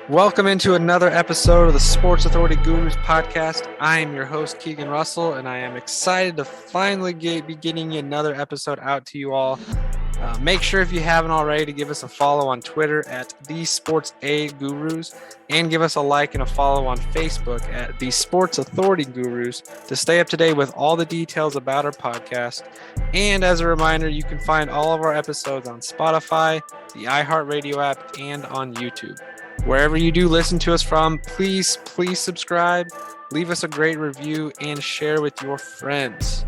Welcome into another episode of the Sports Authority Gurus podcast. I am your host, Keegan Russell, and I am excited to finally be getting another episode out to you all. Make sure, if you haven't already, to give us a follow on Twitter at The Sports A Gurus, and give us a like and a follow on Facebook at The Sports Authority Gurus to stay up to date with all the details about our podcast. And as a reminder, you can find all of our episodes on Spotify, the iHeartRadio app, and on YouTube. Wherever you do listen to us from, please subscribe, leave us a great review, and share with your friends.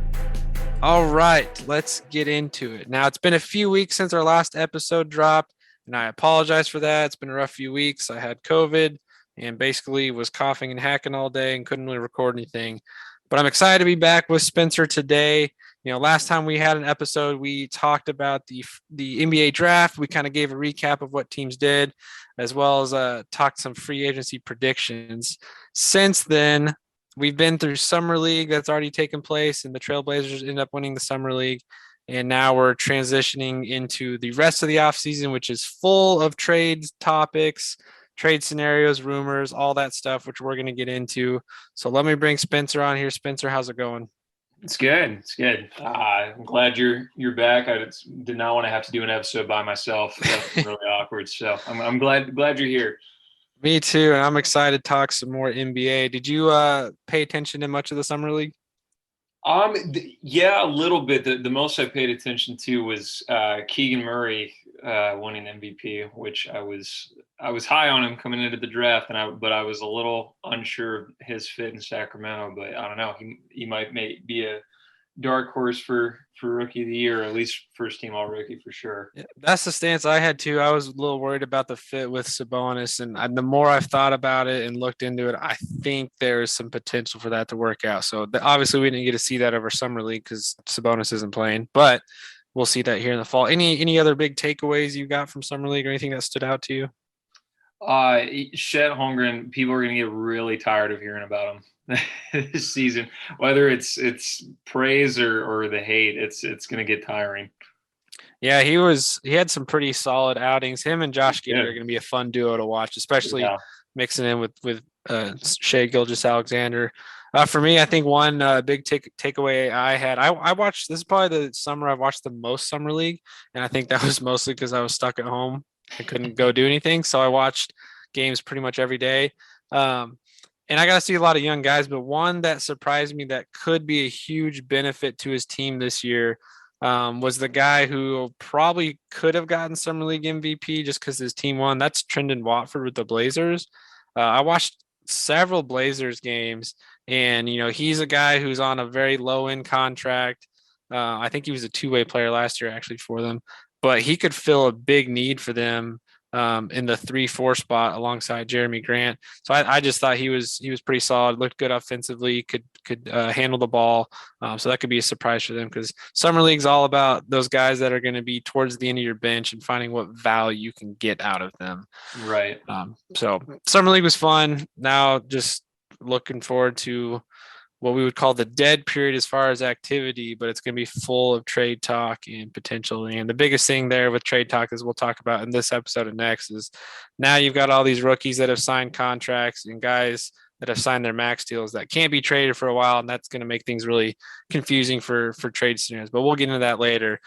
All right, let's get into it. Now, it's been a few weeks since our last episode dropped, and I apologize for that. It's been a rough few weeks. I had COVID and basically was coughing and hacking all day and couldn't really record anything. But I'm excited to be back with Spencer today. You know, last time we had an episode, we talked about the NBA draft. We kind of gave a recap of what teams did, as well as talked some free agency predictions. Since then, we've been through Summer League that's already taken place, and the Trailblazers ended up winning the Summer League. And now we're transitioning into the rest of the offseason, which is full of trades topics, trade scenarios, rumors, all that stuff, which we're going to get into. So let me bring Spencer on here. Spencer, how's it going? It's good. It's good. I'm glad you're back. I did not want to have to do an episode by myself. That's really awkward. So I'm glad you're here. Me too, and I'm excited to talk some more NBA. Did you pay attention to much of the Summer League? Yeah, a little bit. The most I paid attention to was Keegan Murray winning MVP, which I was high on him coming into the draft, but I was a little unsure of his fit in Sacramento. But I don't know, he might be a dark horse for rookie of the year, or at least first team all rookie for sure. Yeah, that's the stance I had too. I was a little worried about the fit with Sabonis, and the more I've thought about it and looked into it, I think there is some potential for that to work out. So obviously we didn't get to see that over Summer League because Sabonis isn't playing, but we'll see that here in the fall. Any other big takeaways you got from Summer League or anything that stood out to you? Chet Holmgren, people are going to get really tired of hearing about him this season, whether it's praise or the hate. It's going to get tiring. Yeah, he had some pretty solid outings. Him and Josh Giddey are going to be a fun duo to watch, especially mixing in with Shai Gilgeous-Alexander. For me, I think one big takeaway I had, I watched, this is probably the summer I've watched the most Summer League, and I think that was mostly because I was stuck at home. I couldn't go do anything, so I watched games pretty much every day. And I got to see a lot of young guys, but one that surprised me that could be a huge benefit to his team this year was the guy who probably could have gotten Summer League MVP just because his team won. That's Trendon Watford with the Blazers. I watched several Blazers games, and, you know, he's a guy who's on a very low-end contract. I think he was a two-way player last year actually for them, but he could fill a big need for them in the 3-4 spot alongside Jeremy Grant. So I just thought he was pretty solid, looked good offensively, could handle the ball. So that could be a surprise for them because Summer League's all about those guys that are going to be towards the end of your bench and finding what value you can get out of them. Right. So Summer League was fun. Now just looking forward to what we would call the dead period as far as activity, but it's going to be full of trade talk and potential. And the biggest thing there with trade talk, as we'll talk about in this episode and next, is now you've got all these rookies that have signed contracts and guys that have signed their max deals that can't be traded for a while. And that's going to make things really confusing for trade scenarios, but we'll get into that later.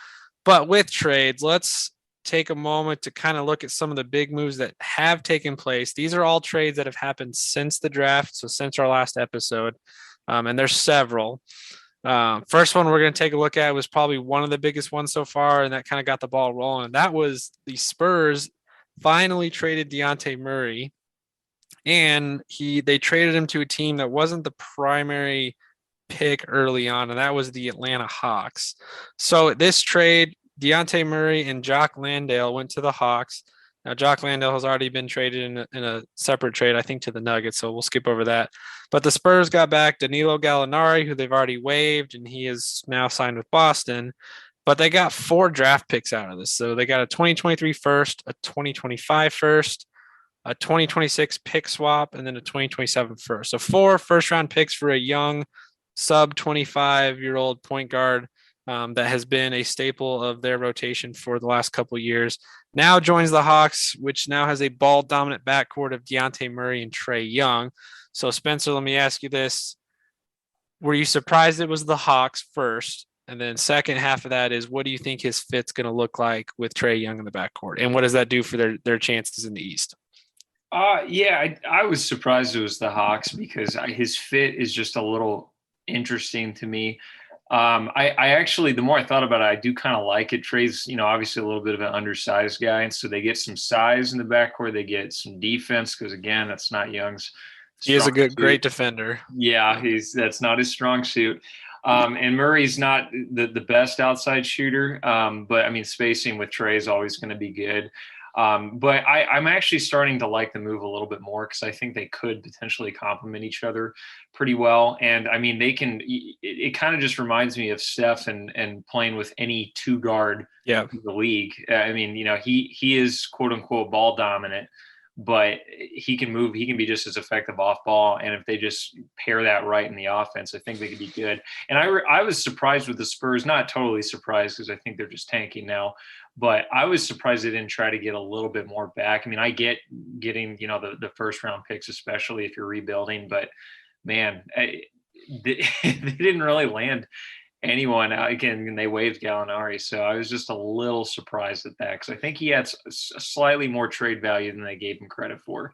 But with trades, let's take a moment to kind of look at some of the big moves that have taken place. These are all trades that have happened since the draft. So since our last episode. And there's several. First one we're going to take a look at was probably one of the biggest ones so far, and that kind of got the ball rolling. And that was the Spurs finally traded Deontay Murray, and they traded him to a team that wasn't the primary pick early on, and that was the Atlanta Hawks. So this trade, Deontay Murray and Jock Landale went to the Hawks. Now, Jock Landale has already been traded in a separate trade, I think, to the Nuggets, so we'll skip over that. But the Spurs got back Danilo Gallinari, who they've already waived, and he is now signed with Boston. But they got 4 draft picks out of this. So they got a 2023 first, a 2025 first, a 2026 pick swap, and then a 2027 first. So 4 first-round picks for a young sub-25-year-old point guard. that has been a staple of their rotation for the last couple of years. Now joins the Hawks, which now has a ball-dominant backcourt of Deontay Murray and Trae Young. So, Spencer, let me ask you this. Were you surprised it was the Hawks first? And then second half of that is, what do you think his fit's going to look like with Trae Young in the backcourt? And what does that do for their chances in the East? Yeah, I was surprised it was the Hawks because his fit is just a little interesting to me. I actually, the more I thought about it, I do kind of like it. Trae's, obviously a little bit of an undersized guy, and so they get some size in the backcourt. They get some defense because, again, that's not Young's. He is a great defender. Yeah, that's not his strong suit. And Murray's not the best outside shooter, but I mean, spacing with Trae is always going to be good. But I'm actually starting to like the move a little bit more because I think they could potentially complement each other pretty well. And I mean, it kind of just reminds me of Steph and playing with any two guard in the league. I mean, he is quote unquote ball dominant, but he can move. He can be just as effective off ball. And if they just pair that right in the offense, I think they could be good. And I was surprised with the Spurs, not totally surprised because I think they're just tanking now, but I was surprised they didn't try to get a little bit more back. I mean, I get getting, the first round picks, especially if you're rebuilding, but man, they didn't really land anyone. Again, they waived Gallinari, so I was just a little surprised at that because I think he had slightly more trade value than they gave him credit for.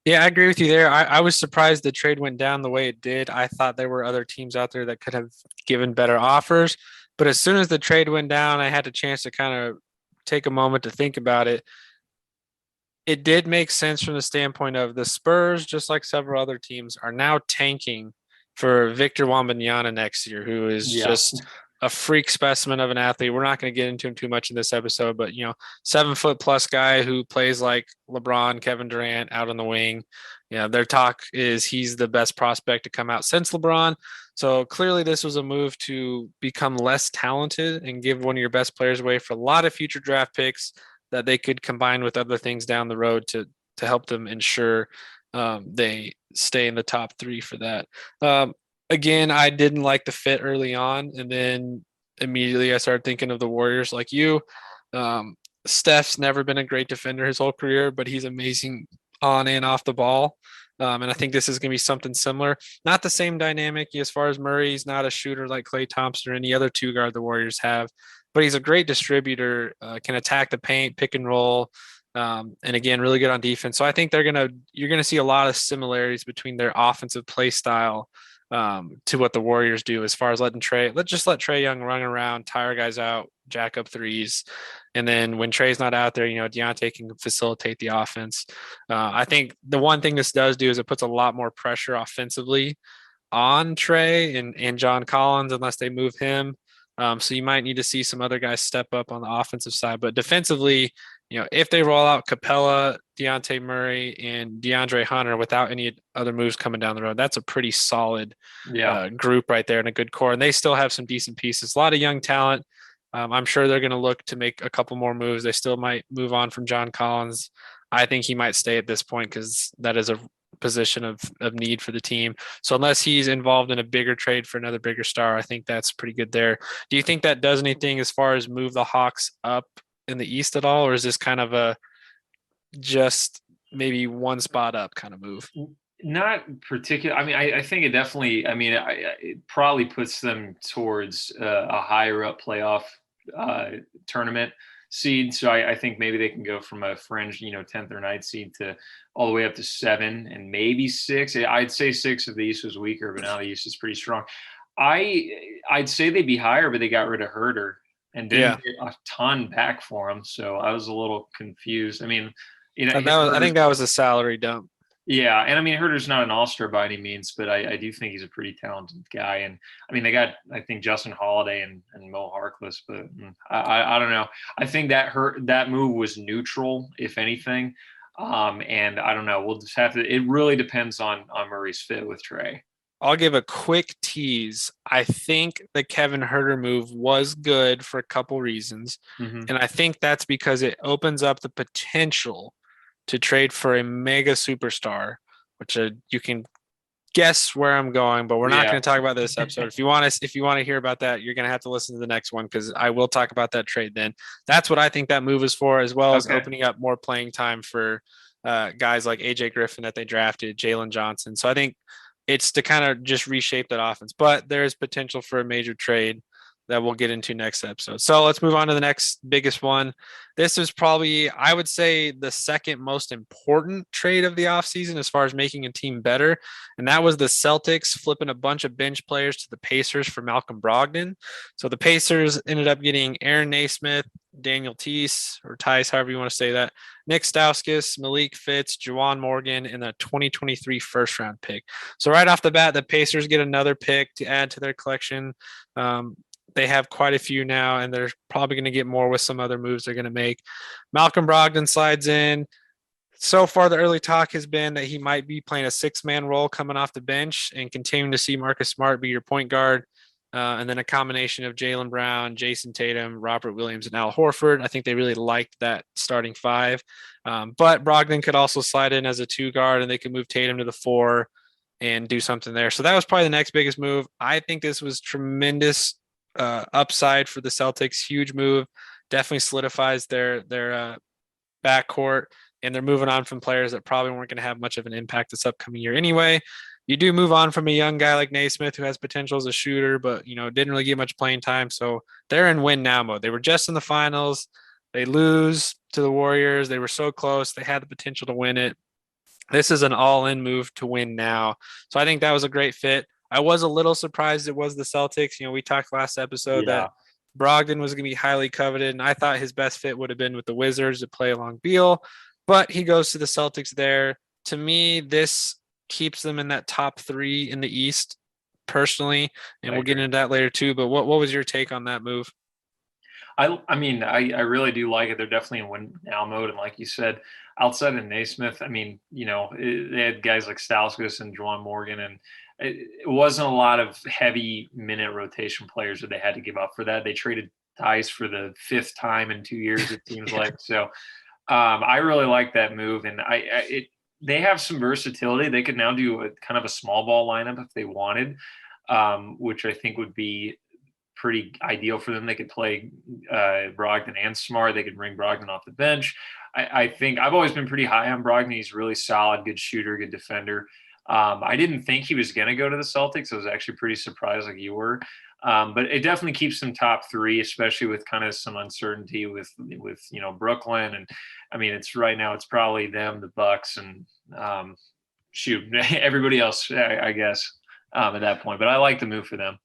Yeah, I agree with you there. I was surprised the trade went down the way it did. I thought there were other teams out there that could have given better offers, but as soon as the trade went down, I had a chance to kind of take a moment to think about it. It did make sense from the standpoint of the Spurs, just like several other teams, are now tanking for Victor Wembanyama next year, who is just a freak specimen of an athlete. We're not going to get into him too much in this episode, but 7-foot plus guy who plays like LeBron, Kevin Durant out on the wing. Their talk is he's the best prospect to come out since LeBron. So clearly this was a move to become less talented and give one of your best players away for a lot of future draft picks that they could combine with other things down the road to help them ensure they stay in the top 3 for that. Again, I didn't like the fit early on, and then immediately I started thinking of the Warriors like you. Steph's never been a great defender his whole career, but he's amazing on and off the ball. And I think this is going to be something similar. Not the same dynamic as far as Murray's not a shooter like Klay Thompson or any other two guard the Warriors have, but he's a great distributor, can attack the paint, pick and roll, and again, really good on defense. So I think you're going to see a lot of similarities between their offensive play style to what the Warriors do as far as let Trae Young run around, tire guys out, jack up threes. And then when Trae's not out there, Deontay can facilitate the offense. I think the one thing this does do is it puts a lot more pressure offensively on Trae and John Collins unless they move him. So you might need to see some other guys step up on the offensive side. But defensively, if they roll out Capella, Deontay Murray, and DeAndre Hunter without any other moves coming down the road, that's a pretty solid group right there and a good core. And they still have some decent pieces, a lot of young talent. I'm sure they're going to look to make a couple more moves. They still might move on from John Collins. I think he might stay at this point because that is a position of need for the team. So unless he's involved in a bigger trade for another bigger star, I think that's pretty good there. Do you think that does anything as far as move the Hawks up in the East at all, or is this kind of a just maybe one spot up kind of move? Not particular. I mean, I think it definitely, it probably puts them towards a higher up playoff tournament seed. So I think maybe they can go from a fringe, 10th or 9th seed to all the way up to 7 and maybe 6. I'd say 6 if the East was weaker, but now the East is pretty strong. I'd say they'd be higher, but they got rid of Herter and didn't get a ton back for him. So I was a little confused. I mean, I think that was a salary dump. Yeah, and I mean, Herter's not an all-star by any means, but I do think he's a pretty talented guy. And I mean, they got, I think, Justin Holiday and Mo Harkless, but I don't know. I think that move was neutral, if anything. And I don't know. We'll just have to. It really depends on Murray's fit with Trae. I'll give a quick tease. I think the Kevin Herter move was good for a couple reasons, and I think that's because it opens up the potential to trade for a mega superstar, which you can guess where I'm going, but we're not Yeah. going to talk about this episode. If you want to hear about that, you're going to have to listen to the next one because I will talk about that trade then. That's what I think that move is for, as well as Okay. opening up more playing time for guys like AJ Griffin that they drafted, Jalen Johnson. So I think it's to kind of just reshape that offense, but there is potential for a major trade that we'll get into next episode. So let's move on to the next biggest one. This is probably, I would say, the second most important trade of the offseason as far as making a team better. And that was the Celtics flipping a bunch of bench players to the Pacers for Malcolm Brogdon. So the Pacers ended up getting Aaron Naismith, Daniel Tice, or Tice, however you want to say that, Nick Stauskas, Malik Fitz, Juwan Morgan, and a 2023 first round pick. So right off the bat, the Pacers get another pick to add to their collection. They have quite a few now, and they're probably going to get more with some other moves they're going to make. Malcolm Brogdon slides in. So far, the early talk has been that he might be playing a six-man role coming off the bench and continuing to see Marcus Smart be your point guard. And then a combination of Jaylen Brown, Jason Tatum, Robert Williams, and Al Horford. I think they really liked that starting five. But Brogdon could also slide in as a two guard, and they could move Tatum to the four and do something there. So that was probably the next biggest move. I think this was tremendous upside for the Celtics. Huge move. Definitely solidifies their backcourt, and they're moving on from players that probably weren't going to have much of an impact this upcoming year anyway. You do move on from a young guy like Naismith who has potential as a shooter, but didn't really get much playing time. So they're in win now mode. They were just in the finals. They lose to the Warriors. They were so close. They had the potential to win it. This is an all-in move to win now. So I think that was a great fit. I was a little surprised it was the Celtics. We talked last episode that Brogdon was going to be highly coveted, and I thought his best fit would have been with the Wizards to play along Beal, but he goes to the Celtics there. To me, this keeps them in that top three in the East, personally, and we'll get into that later too. But what was your take on that move? I mean, I really do like it. They're definitely in win now mode. And like you said, outside of Naismith, I mean, they had guys like Stauskas and Juwan Morgan, and it wasn't a lot of heavy minute rotation players that they had to give up for that. They traded Tice for the fifth time in 2 years, it seems like. So I really like that move. And they have some versatility. They could now do a kind of a small ball lineup if they wanted, which I think would be pretty ideal for them. They could play Brogdon and Smart. They could bring Brogdon off the bench. I think I've always been pretty high on Brogdon. He's really solid, good shooter, good defender. I didn't think he was going to go to the Celtics. I was actually pretty surprised like you were. But it definitely keeps them top three, especially with kind of some uncertainty with Brooklyn. And I mean, it's right now, it's probably them, the Bucks, and everybody else, I guess, at that point. But I like the move for them.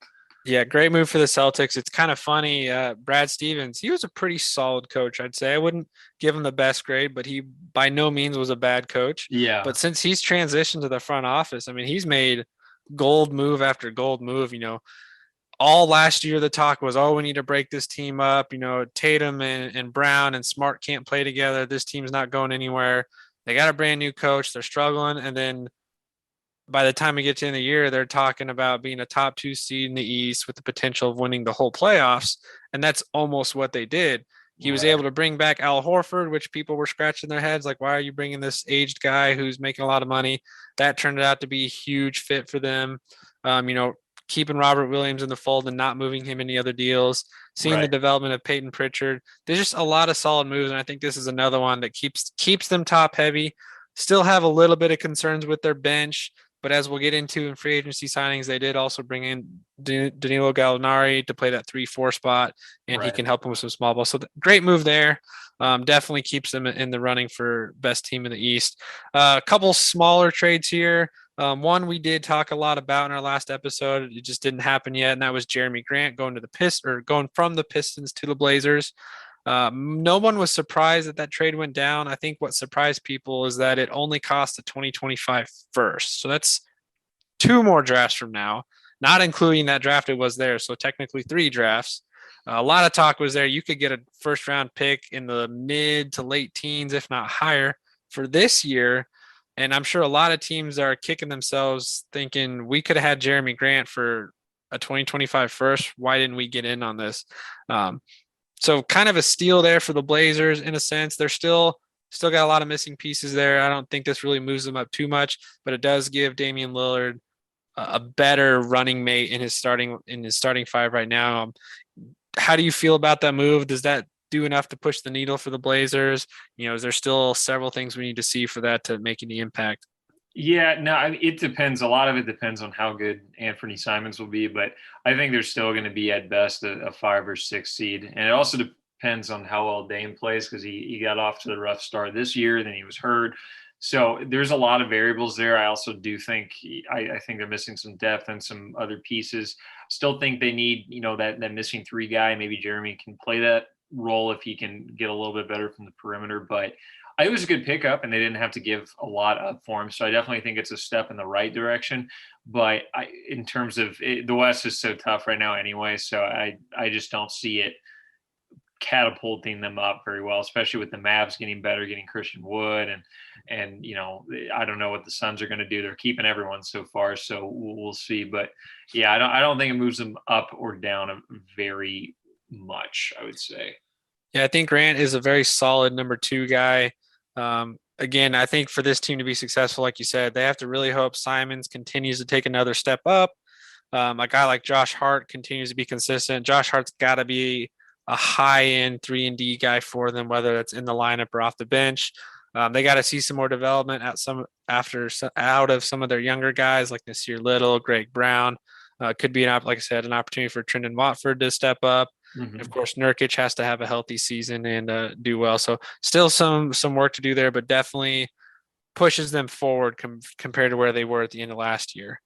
Yeah, great move for the Celtics. It's kind of funny. Brad Stevens, he was a pretty solid coach, I'd say. I wouldn't give him the best grade, but he by no means was a bad coach. Yeah. But since he's transitioned to the front office, I mean, he's made gold move after gold move. All last year the talk was, we need to break this team up. Tatum and Brown and Smart can't play together. This team's not going anywhere. They got a brand new coach. They're struggling. And then by the time we get to the end of the year, they're talking about being a top 2 seed in the East with the potential of winning the whole playoffs. And that's almost what they did. He was able to bring back Al Horford, which people were scratching their heads like, why are you bringing this aged guy who's making a lot of money? That turned out to be a huge fit for them. Keeping Robert Williams in the fold and not moving him any other deals, seeing the development of Payton Pritchard. There's just a lot of solid moves, and I think this is another one that keeps them top heavy. Still have a little bit of concerns with their bench, but as we'll get into in free agency signings, they did also bring in Danilo Gallinari to play that 3-4 spot, and he can help them with some small ball. So great move there. Definitely keeps them in the running for best team in the East. A couple smaller trades here. One we did talk a lot about in our last episode. It just didn't happen yet, and that was Jeremy Grant going from the Pistons to the Blazers. No one was surprised that trade went down. I think what surprised people is that it only cost a 2025 first. So that's 2 more drafts from now, not including that draft it was there. So technically 3 drafts. A lot of talk was there. You could get a first round pick in the mid to late teens, if not higher, for this year. And I'm sure a lot of teams are kicking themselves thinking we could have had Jeremy Grant for a 2025 first. Why didn't we get in on this? So kind of a steal there for the Blazers in a sense. They're still got a lot of missing pieces there. I don't think this really moves them up too much, but it does give Damian Lillard a better running mate in his starting five right now. How do you feel about that move? Does that do enough to push the needle for the Blazers? Is there still several things we need to see for that to make any impact? Yeah, no, it depends. A lot of it depends on how good Anthony Simons will be, but I think they're still going to be at best a 5 or 6 seed, and it also depends on how well Dame plays because he got off to the rough start this year, then he was hurt. So there's a lot of variables there. I also do think I think they're missing some depth and some other pieces. Still think they need that missing three guy. Maybe Jeremy can play that role if he can get a little bit better from the perimeter, but it was a good pickup, and they didn't have to give a lot up for him. So I definitely think it's a step in the right direction. But in terms of the West is so tough right now anyway, so I just don't see it catapulting them up very well, especially with the Mavs getting better, getting Christian Wood, and I don't know what the Suns are going to do. They're keeping everyone so far, so we'll see. But yeah, I don't think it moves them up or down very much, I would say. Yeah, I think Grant is a very solid number 2 guy. Again, I think for this team to be successful, like you said, they have to really hope Simons continues to take another step up. A guy like Josh Hart continues to be consistent. Josh Hart's got to be a high-end 3-and-D guy for them, whether that's in the lineup or off the bench. They got to see some more development out of some of their younger guys like Nasir Little, Greg Brown. Could be, like I said, an opportunity for Trendon Watford to step up. Mm-hmm. Of course, Nurkic has to have a healthy season and do well. So still some work to do there, but definitely pushes them forward compared to where they were at the end of last year.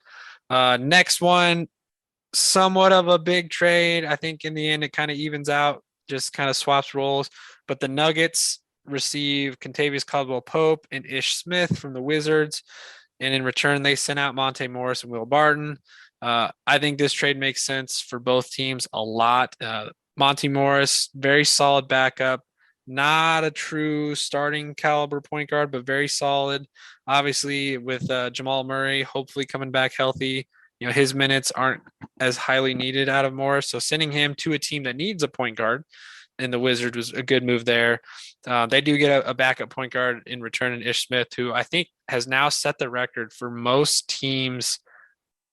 Next one, somewhat of a big trade. I think in the end it kind of evens out, just kind of swaps roles. But the Nuggets receive Kentavious Caldwell-Pope and Ish Smith from the Wizards. And in return, they sent out Monte Morris and Will Barton. I think this trade makes sense for both teams a lot. Monte Morris, very solid backup, not a true starting caliber point guard, but very solid. Obviously, with Jamal Murray hopefully coming back healthy, his minutes aren't as highly needed out of Morris. So sending him to a team that needs a point guard and the Wizards was a good move there. They do get a backup point guard in return in Ish Smith, who I think has now set the record for most teams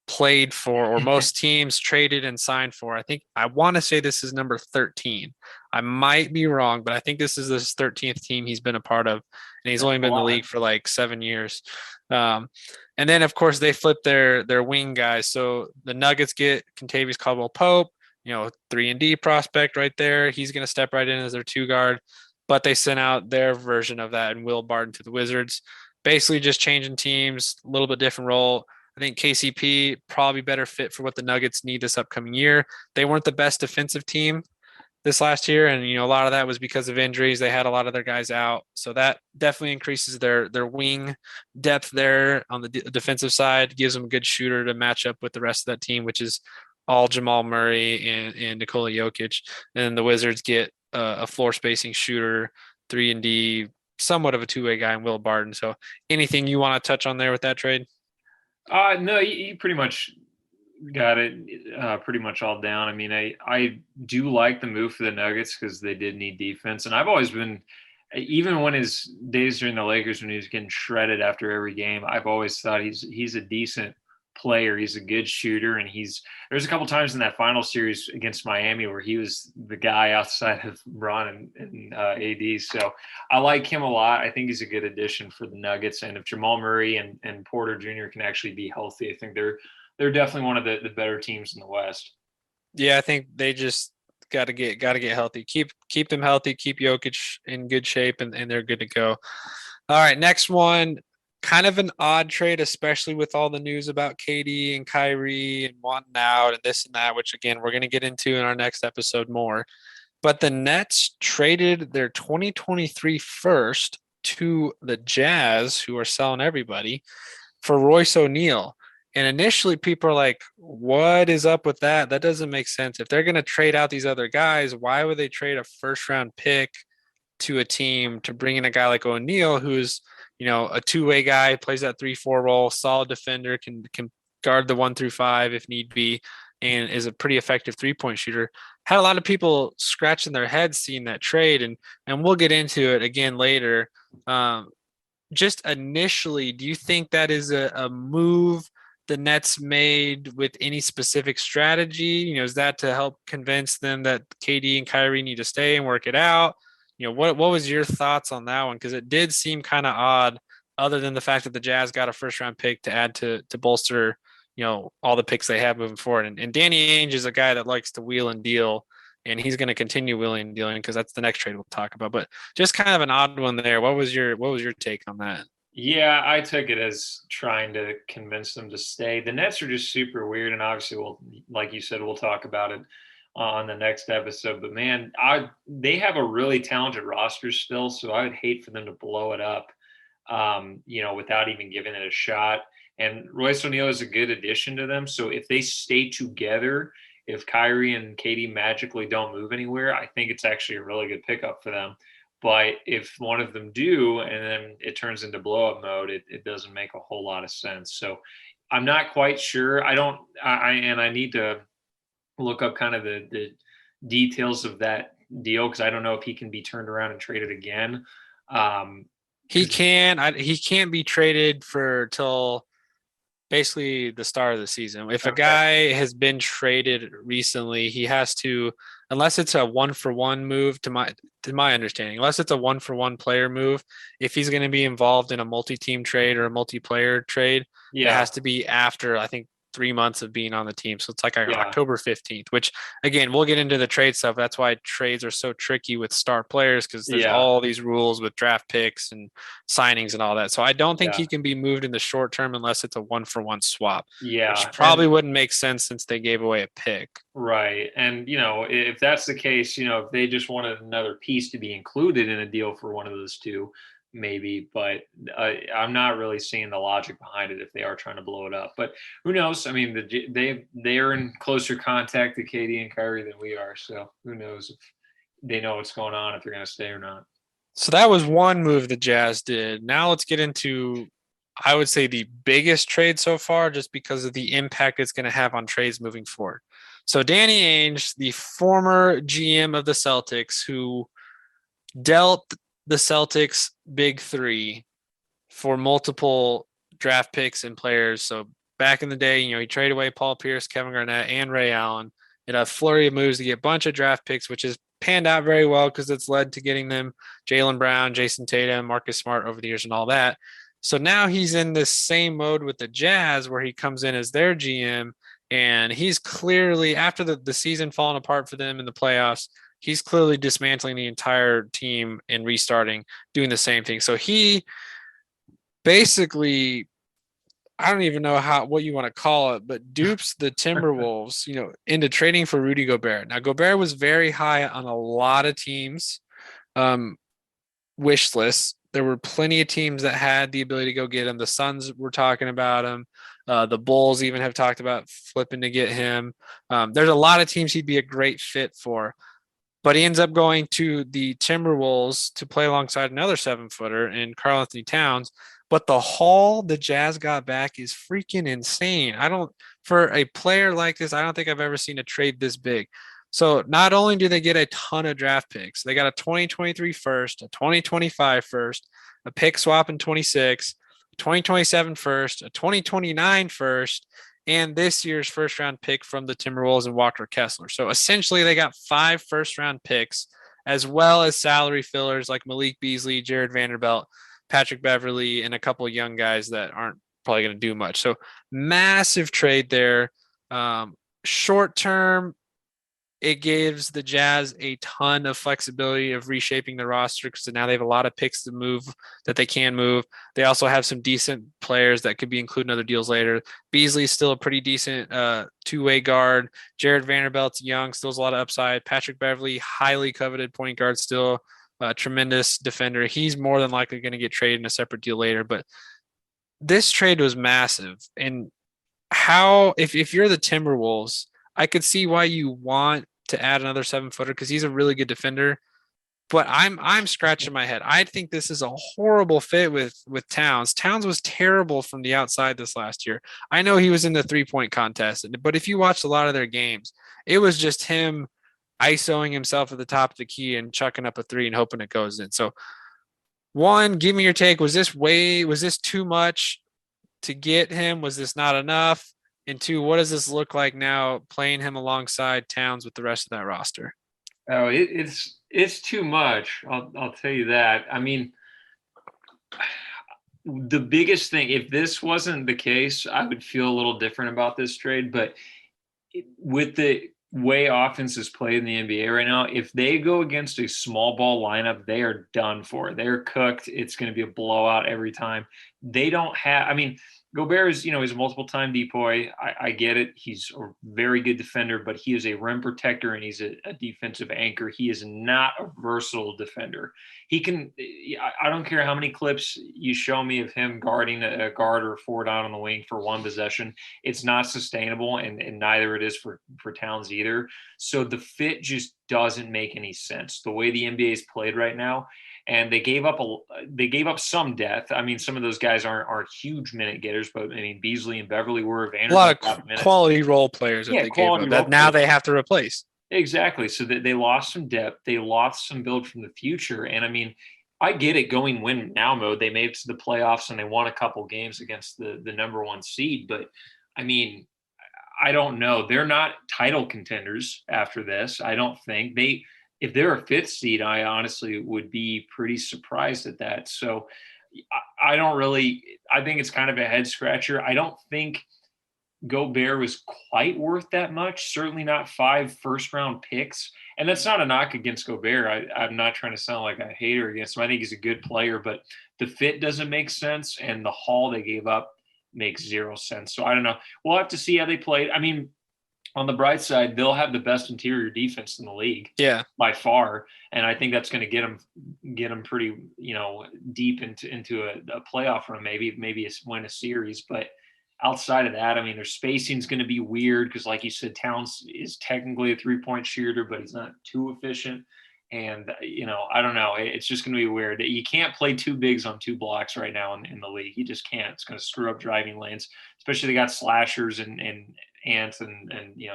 played for or most teams traded and signed for. I want to say this is number 13. I might be wrong, but I think this is his 13th team he's been a part of, and he's only been in the league for like 7 years. And then of course they flip their wing guys. So the Nuggets get Kentavious Caldwell-Pope, 3-and-D prospect right there. He's going to step right in as their 2 guard, but they sent out their version of that and Will Barton to the Wizards, basically just changing teams, a little bit different role. I think KCP probably better fit for what the Nuggets need this upcoming year. They weren't the best defensive team this last year, and a lot of that was because of injuries. They had a lot of their guys out, so that definitely increases their wing depth there on the defensive side. Gives them a good shooter to match up with the rest of that team, which is all Jamal Murray and Nikola Jokic. And the Wizards get a floor spacing shooter, 3-and-D, somewhat of a 2-way guy in Will Barton. So anything you want to touch on there with that trade? No, you pretty much got it pretty much all down. I mean, I do like the move for the Nuggets because they did need defense. And I've always been, even when his days during the Lakers, when he was getting shredded after every game, I've always thought he's a decent player. He's a good shooter. And there's a couple times in that final series against Miami where he was the guy outside of Bron and AD. So I like him a lot. I think he's a good addition for the Nuggets. And if Jamal Murray and Porter Jr. can actually be healthy, I think they're definitely one of the better teams in the West. Yeah, I think they just got to get healthy. Keep them healthy. Keep Jokic in good shape, and they're good to go. All right, next one. Kind of an odd trade, especially with all the news about KD and Kyrie and wanting out and this and that, which again we're going to get into in our next episode more. But the Nets traded their 2023 first to the Jazz, who are selling everybody, for Royce O'Neal. And initially people are like, what is up with that? That doesn't make sense. If they're going to trade out these other guys, why would they trade a first round pick to a team to bring in a guy like O'Neal, who's, a 2-way guy, plays that 3-4 role, solid defender, can guard the 1 through 5 if need be, and is a pretty effective 3-point shooter. Had a lot of people scratching their heads seeing that trade, and we'll get into it again later. Just initially, do you think that is a move the Nets made with any specific strategy? Is that to help convince them that KD and Kyrie need to stay and work it out? What was your thoughts on that one? Because it did seem kind of odd, other than the fact that the Jazz got a first round pick to add to bolster, all the picks they have moving forward. And Danny Ainge is a guy that likes to wheel and deal, and he's going to continue wheeling and dealing because that's the next trade we'll talk about. But just kind of an odd one there. What was your take on that? Yeah, I took it as trying to convince them to stay. The Nets are just super weird, and obviously, like you said, we'll talk about it on the next episode. But man, they have a really talented roster still, so I would hate for them to blow it up, without even giving it a shot. And Royce O'Neal is a good addition to them. So if they stay together, if Kyrie and KD magically don't move anywhere, I think it's actually a really good pickup for them. But if one of them do, and then it turns into blow up mode, it doesn't make a whole lot of sense. So I'm not quite sure. I need to look up kind of the details of that deal, because I don't know if he can be turned around and traded again. He can't be traded for till basically the start of the season. If a guy has been traded recently, he has to, unless it's a 1-for-1 move, to my understanding, unless it's a 1-for-1 player move, if he's going to be involved in a multi-team trade or a multiplayer trade, it has to be after, I think, 3 months of being on the team. So it's like October 15th, which again, we'll get into the trade stuff. That's why trades are so tricky with star players, because there's all these rules with draft picks and signings and all that. So I don't think he can be moved in the short term unless it's a 1-for-1 swap. Yeah. Which probably wouldn't make sense since they gave away a pick. Right. And, if that's the case, if they just wanted another piece to be included in a deal for one of those two, maybe, but I'm not really seeing the logic behind it if they are trying to blow it up. But who knows? I mean, they are in closer contact to KD and Kyrie than we are, so who knows if they know what's going on, if they're going to stay or not. So that was one move the Jazz did. Now let's get into, I would say, the biggest trade so far, just because of the impact it's going to have on trades moving forward. So Danny Ainge, the former GM of the Celtics, who dealt the Celtics big three for multiple draft picks and players. So back in the day, he traded away Paul Pierce, Kevin Garnett, and Ray Allen in a flurry of moves to get a bunch of draft picks, which has panned out very well because it's led to getting them Jaylen Brown, Jason Tatum, Marcus Smart over the years and all that. So now he's in this same mode with the Jazz where he comes in as their GM, and he's clearly, after the season falling apart for them in the playoffs, he's clearly dismantling the entire team and restarting, doing the same thing. So he basically, I don't even know what you want to call it, but dupes the Timberwolves, into trading for Rudy Gobert. Now, Gobert was very high on a lot of teams' wish lists. There were plenty of teams that had the ability to go get him. The Suns were talking about him. The Bulls even have talked about flipping to get him. There's a lot of teams he'd be a great fit for. But he ends up going to the Timberwolves to play alongside another 7-footer in Karl-Anthony Towns. But the haul the Jazz got back is freaking insane. For a player like this, I don't think I've ever seen a trade this big. So not only do they get a ton of draft picks, they got a 2023 first, a 2025 first, a pick swap in 26, a 2027 first, a 2029 first, and this year's first round pick from the Timberwolves and Walker Kessler. So essentially they got 5 first round picks, as well as salary fillers like Malik Beasley, Jared Vanderbilt, Patrick Beverly, and a couple of young guys that aren't probably going to do much. So massive trade there. Short term, it gives the Jazz a ton of flexibility of reshaping the roster, because now they have a lot of picks to move that they can move. They also have some decent players that could be included in other deals later. Beasley's still a pretty decent two-way guard. Jared Vanderbilt's young, still has a lot of upside. Patrick Beverly, highly coveted point guard, still a tremendous defender. He's more than likely going to get traded in a separate deal later. But this trade was massive. And if you're the Timberwolves, I could see why you want to add another 7-footer, because he's a really good defender. But I'm scratching my head. I think this is a horrible fit with Towns. Towns was terrible from the outside this last year. I know he was in the 3-point contest, but if you watched a lot of their games, it was just him ISOing himself at the top of the key and chucking up a 3 and hoping it goes in. So, one, give me your take. Was this too much? to get him? Was this not enough? And two, what does this look like now playing him alongside Towns with the rest of that roster? Oh, it's too much. I'll tell you that. I mean, the biggest thing, if this wasn't the case, I would feel a little different about this trade. But with the way offense is played in the NBA right now, if they go against a small ball lineup, they are done for. They're cooked. It's going to be a blowout every time. They don't have, I mean, Gobert is, he's a multiple time depoy. I get it. He's a very good defender, but he is a rim protector and he's a defensive anchor. He is not a versatile defender. He can, I don't care how many clips you show me of him guarding a guard or a forward out on the wing for one possession. It's not sustainable, and neither it is for Towns either. So the fit just doesn't make any sense the way the NBA is played right now. And they gave up some depth. I mean, some of those guys aren't huge minute getters, but I mean, Beasley and Beverly were. A lot of quality role players that they gave up that now they have to replace. Exactly. So that they lost some depth. They lost some build from the future. And I mean, I get it going win now mode. They made it to the playoffs and they won a couple games against the number one seed. But I mean, I don't know. They're not title contenders after this. I don't think if they're a fifth seed, I honestly would be pretty surprised at that. So I think it's kind of a head scratcher. I don't think Gobert was quite worth that much. Certainly not 5 first-round picks. And that's not a knock against Gobert. I'm not trying to sound like a hater against him. I think he's a good player, but the fit doesn't make sense, and the haul they gave up makes zero sense. So I don't know. We'll have to see how they play. I mean, on the bright side, they'll have the best interior defense in the league, by far, and I think that's going to get them pretty, deep into a playoff run, maybe win a series. But outside of that, I mean, their spacing is going to be weird because, like you said, Towns is technically a 3-point shooter, but he's not too efficient. And I don't know. It's just going to be weird. You can't play 2 bigs on 2 blocks right now in the league. You just can't. It's going to screw up driving lanes, especially they got slashers and Ants and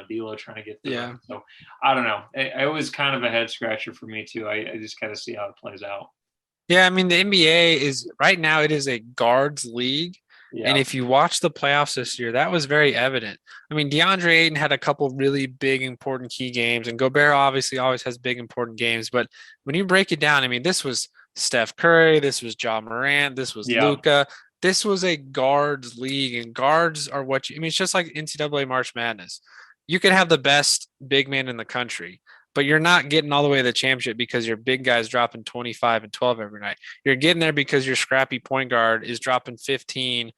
D'Lo trying to get through. Yeah. So I don't know. It was kind of a head scratcher for me too. I just kind of see how it plays out. Yeah, I mean the NBA is right now it is a guards league. Yeah. And if you watch the playoffs this year, that was very evident. I mean, DeAndre Ayton had a couple really big, important key games, and Gobert obviously always has big, important games. But when you break it down, I mean, this was Steph Curry, this was Ja Morant, this was Luka. This was a guards league, and guards are it's just like NCAA March Madness. You could have the best big man in the country, but you're not getting all the way to the championship because your big guy's dropping 25 and 12 every night. You're getting there because your scrappy point guard is dropping 15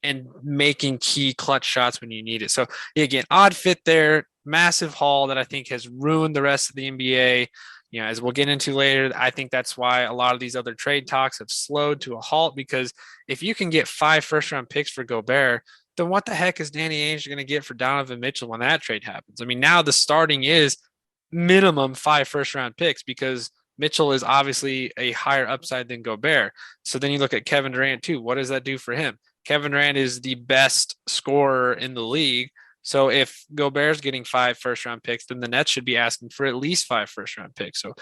and making key clutch shots when you need it. So again, odd fit there, massive haul that I think has ruined the rest of the NBA. As we'll get into later, I think that's why a lot of these other trade talks have slowed to a halt, because if you can get 5 first-round picks for Gobert, then what the heck is Danny Ainge going to get for Donovan Mitchell when that trade happens? I mean, now the starting is minimum 5 first-round picks because Mitchell is obviously a higher upside than Gobert. So then you look at Kevin Durant too. What does that do for him? Kevin Durant is the best scorer in the league. So if Gobert's getting 5 first-round picks, then the Nets should be asking for at least 5 first-round picks. So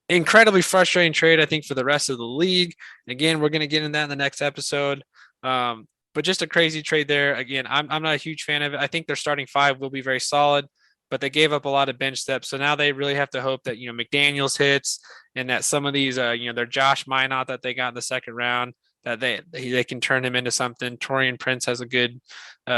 incredibly frustrating trade, I think, for the rest of the league. Again, we're going to get into that in the next episode. But just a crazy trade there. Again, I'm not a huge fan of it. I think their starting 5 will be very solid, but they gave up a lot of bench steps. So now they really have to hope that, McDaniels hits and that some of these, their Josh Minot that they got in the second round, that they can turn him into something. Taurean Prince has a good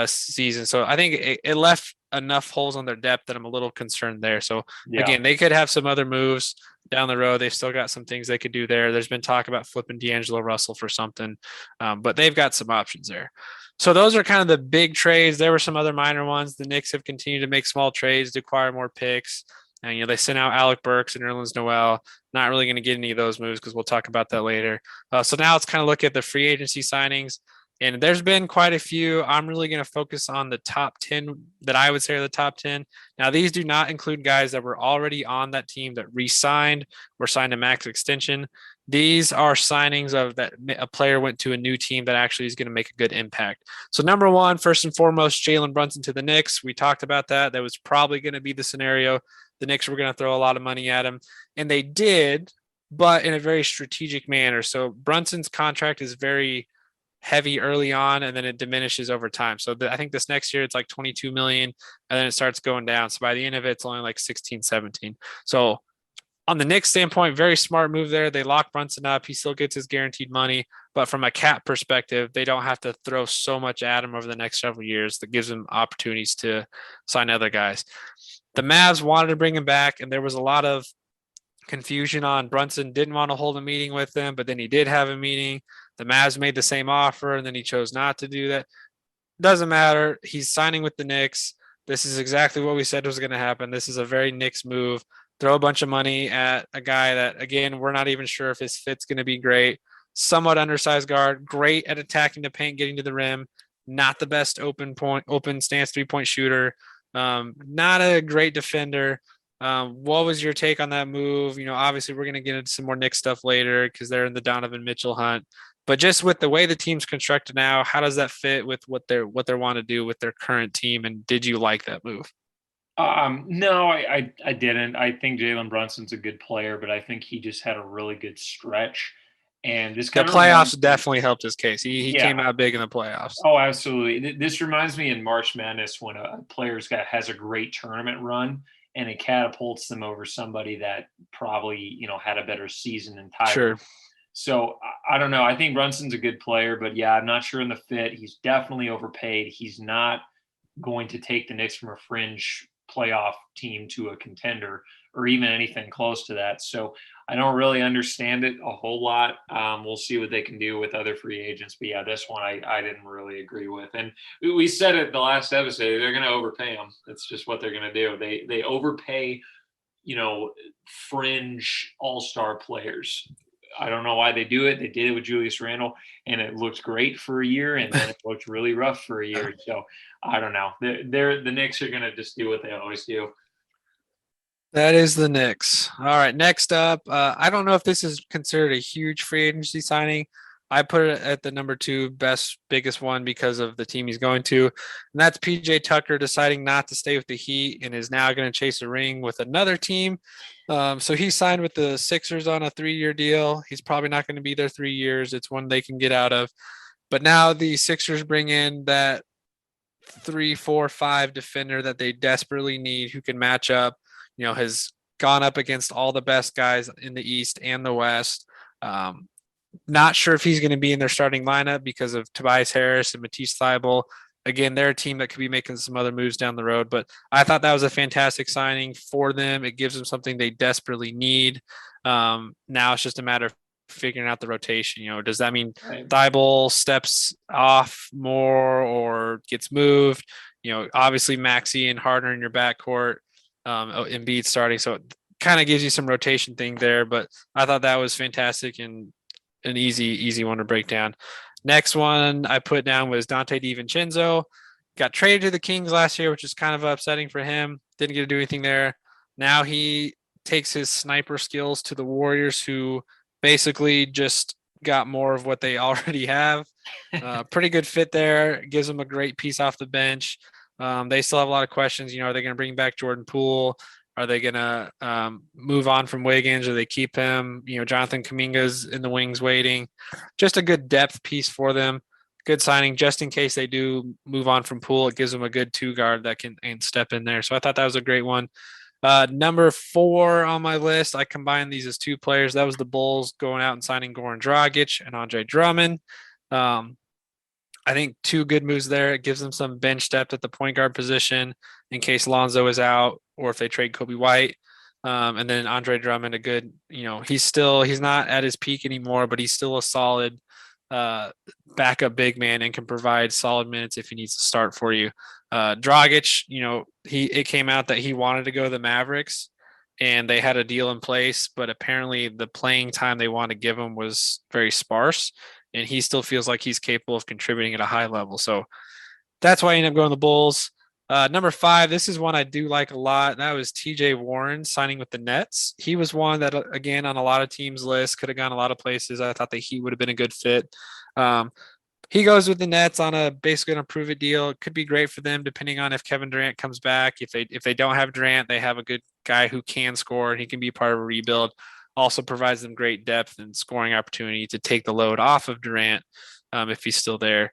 season. So I think it left enough holes on their depth that I'm a little concerned there. So again, they could have some other moves down the road. They've still got some things they could do there. There's been talk about flipping D'Angelo Russell for something, but they've got some options there. So those are kind of the big trades. There were some other minor ones. The Knicks have continued to make small trades to acquire more picks. And, they sent out Alec Burks and Nerlens Noel. Not really going to get any of those moves because we'll talk about that later. So now let's kind of look at the free agency signings. And there's been quite a few. I'm really going to focus on the top 10 that I would say are the top 10. Now, these do not include guys that were already on that team that re-signed or signed a max extension. These are signings of that a player went to a new team that actually is going to make a good impact. So number one, first and foremost, Jalen Brunson to the Knicks. We talked about that. That was probably going to be the scenario. The Knicks were going to throw a lot of money at him, and they did, but in a very strategic manner. So Brunson's contract is very heavy early on, and then it diminishes over time. So I think this next year it's like 22 million, and then it starts going down. So by the end of it, it's only like 16, 17. So on the Knicks standpoint, very smart move there. They lock Brunson up. He still gets his guaranteed money. But from a cap perspective, they don't have to throw so much at him over the next several years. That gives them opportunities to sign other guys. The Mavs wanted to bring him back, and there was a lot of confusion on Brunson didn't want to hold a meeting with them, but then he did have a meeting. The Mavs made the same offer, and then he chose not to do that. Doesn't matter. He's signing with the Knicks. This is exactly what we said was going to happen. This is a very Knicks move. Throw a bunch of money at a guy that, again, we're not even sure if his fit's going to be great. Somewhat undersized guard, great at attacking the paint, getting to the rim. Not the best open stance 3-point shooter. Not a great defender. What was your take on that move? Obviously we're going to get into some more Knicks stuff later because they're in the Donovan Mitchell hunt. But just with the way the team's constructed now, how does that fit with what they want to do with their current team? And did you like that move? No, I didn't. I think Jalen Brunson's a good player, but I think he just had a really good stretch. And this the kind of playoffs definitely helped his case. He came out big in the playoffs. Oh, absolutely. This reminds me in March Madness when a player's has a great tournament run and it catapults them over somebody that probably, had a better season entirely. Sure. So I don't know. I think Brunson's a good player, but yeah, I'm not sure in the fit. He's definitely overpaid. He's not going to take the Knicks from a fringe playoff team to a contender or even anything close to that. So I don't really understand it a whole lot. We'll see what they can do with other free agents. But yeah, this one I didn't really agree with. And we said it the last episode, they're going to overpay them. That's just what they're going to do. They overpay, fringe all-star players. I don't know why they do it. They did it with Julius Randle, and it looked great for a year, and then it looked really rough for a year. So I don't know. The Knicks are going to just do what they always do. That is the Knicks. All right, next up, I don't know if this is considered a huge free agency signing. I put it at the number 2 biggest one because of the team he's going to, and that's PJ Tucker deciding not to stay with the Heat and is now going to chase a ring with another team. So he signed with the Sixers on a 3-year deal. He's probably not going to be there 3 years. It's one they can get out of. But now the Sixers bring in that 3, 4, 5 defender that they desperately need who can match up. Has gone up against all the best guys in the East and the West. Not sure if he's going to be in their starting lineup because of Tobias Harris and Matisse Thybulle. Again, they're a team that could be making some other moves down the road, but I thought that was a fantastic signing for them. It gives them something they desperately need. Now it's just a matter of figuring out the rotation. Does that mean Thybulle steps off more or gets moved? Obviously Maxey and Harden in your backcourt. Embiid starting, so it kind of gives you some rotation thing there. But I thought that was fantastic and an easy one to break down. Next one I put down was Dante Di Vincenzo. Got traded to the Kings last year, which is kind of upsetting for him. Didn't get to do anything there. Now he takes his sniper skills to the Warriors, who basically just got more of what they already have. Pretty good fit there. Gives them a great piece off the bench. They still have a lot of questions. Are they going to bring back Jordan Poole? Are they going to move on from Wiggins? Or they keep him? Jonathan Kuminga's in the wings waiting. Just a good depth piece for them. Good signing just in case they do move on from Poole. It gives them a good 2 guard that can step in there. So I thought that was a great one. Number 4 on my list, I combined these as 2 players. That was the Bulls going out and signing Goran Dragach and Andre Drummond. I think 2 good moves there. It gives them some bench depth at the point guard position in case Lonzo is out or if they trade Kobe White. And then Andre Drummond, a good, he's not at his peak anymore, but he's still a solid backup big man and can provide solid minutes if he needs to start for you. Dragach, it came out that he wanted to go to the Mavericks and they had a deal in place, but apparently the playing time they wanted to give him was very sparse. And he still feels like he's capable of contributing at a high level. So that's why I ended up going to the Bulls. Number 5, this is one I do like a lot. That was TJ Warren signing with the Nets. He was one that, again, on a lot of teams' lists, could have gone a lot of places. I thought that he would have been a good fit. He goes with the Nets on basically an approve it deal. It could be great for them depending on if Kevin Durant comes back. If they don't have Durant, they have a good guy who can score and he can be part of a rebuild. Also provides them great depth and scoring opportunity to take the load off of Durant. if he's still there.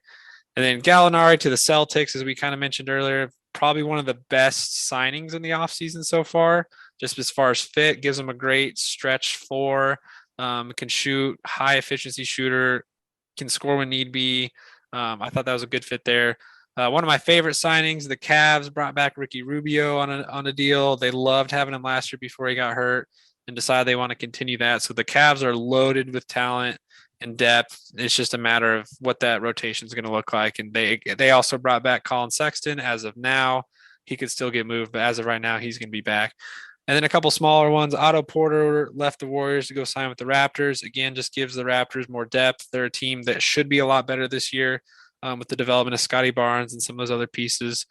And then Gallinari to the Celtics, as we kind of mentioned earlier, probably one of the best signings in the offseason so far, just as far as fit, gives him a great stretch floor, can shoot, high efficiency shooter, can score when need be. I thought that was a good fit there. One of my favorite signings, the Cavs brought back Ricky Rubio on a deal. They loved having him last year before he got hurt and decided they want to continue that. So the Cavs are loaded with talent and depth. It's just a matter of what that rotation is going to look like. And they also brought back Colin Sexton. As of now, he could still get moved, but as of right now, he's going to be back. And then a couple smaller ones. Otto Porter left the Warriors to go sign with the Raptors. Again, just gives the Raptors more depth. They're a team that should be a lot better this year with the development of Scotty Barnes and some of those other pieces.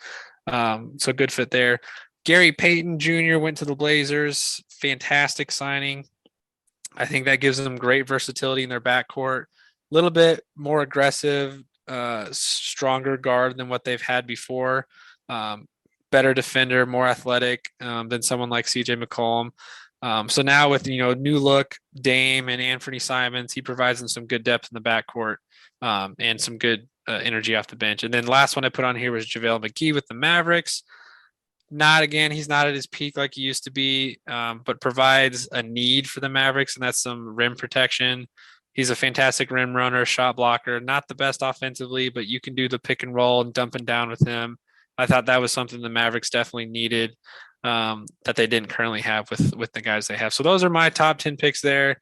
So good fit there. Gary Payton Jr. went to the Blazers. Fantastic signing. I think that gives them great versatility in their backcourt. A little bit more aggressive, stronger guard than what they've had before. Better defender, more athletic than someone like CJ McCollum. So now with, new look, Dame and Anthony Simons, he provides them some good depth in the backcourt and some good energy off the bench. And then last one I put on here was JaVale McGee with the Mavericks. He's not at his peak like he used to be, but provides a need for the Mavericks, and that's some rim protection. He's a fantastic rim runner, shot blocker, not the best offensively, but you can do the pick and roll and dumping down with him. I thought that was something the Mavericks definitely needed that they didn't currently have with the guys they have. So those are my top 10 picks there.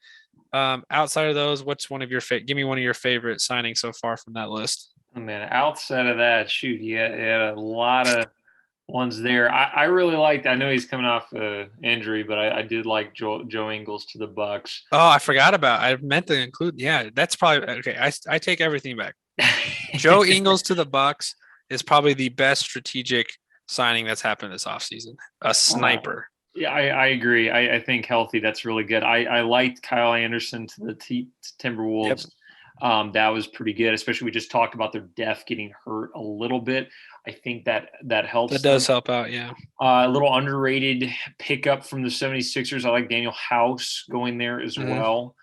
Outside of those, what's one of your give me one of your favorite signings so far from that list? Oh, man, outside of that, shoot, you had a lot of ones there. I really liked. I know he's coming off injury, but I did like Joe Ingles to the Bucks. Oh, I forgot about. I meant to include. Yeah, that's probably okay. I take everything back. Joe Ingles to the Bucks is probably the best strategic signing that's happened this offseason. A sniper. Yeah, I agree. I think healthy, that's really good. I liked Kyle Anderson to the Timberwolves. Yep. That was pretty good, especially we just talked about their depth getting hurt a little bit. I think that helps. That does help out, yeah. A little underrated pickup from the 76ers. I like Daniel House going there as well.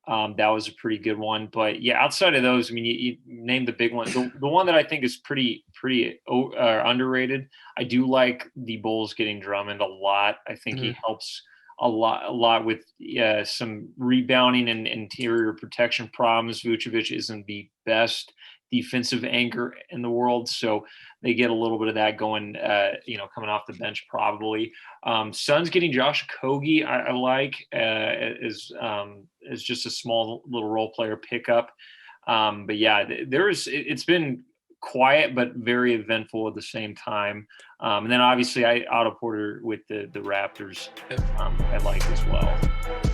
That was a pretty good one. But, yeah, outside of those, I mean, you named the big one. The one that I think is pretty underrated, I do like the Bulls getting Drummond a lot. I think he helps a lot with some rebounding and interior protection problems. Vucevic isn't the best defensive anchor in the world, so they get a little bit of that going, coming off the bench probably. Suns getting Josh Okogie, I like as just a small little role player pickup. But yeah, it's been quiet but very eventful at the same time. And then obviously Otto Porter with the Raptors I like as well.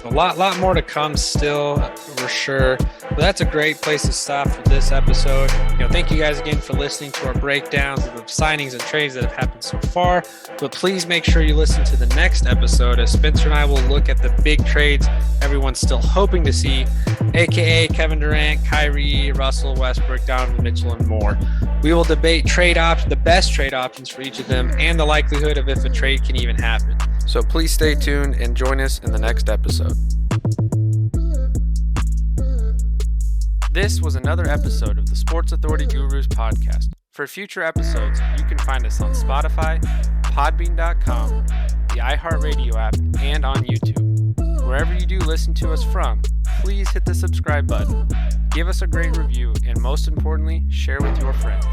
A lot more to come still for sure. But that's a great place to stop for this episode. Thank you guys again for listening to our breakdowns of the signings and trades that have happened so far. But please make sure you listen to the next episode as Spencer and I will look at the big trades everyone's still hoping to see, aka Kevin Durant, Kyrie, Russell Westbrook, Donovan Mitchell, and more. We will debate the best trade options for each of them and the likelihood of if a trade can even happen. So please stay tuned and join us in the next episode. This was another episode of the Sports Authority Gurus podcast. For future episodes, you can find us on Spotify, Podbean.com, the iHeartRadio app, and on YouTube. Wherever you do listen to us from, please hit the subscribe button, give us a great review, and most importantly, share with your friends.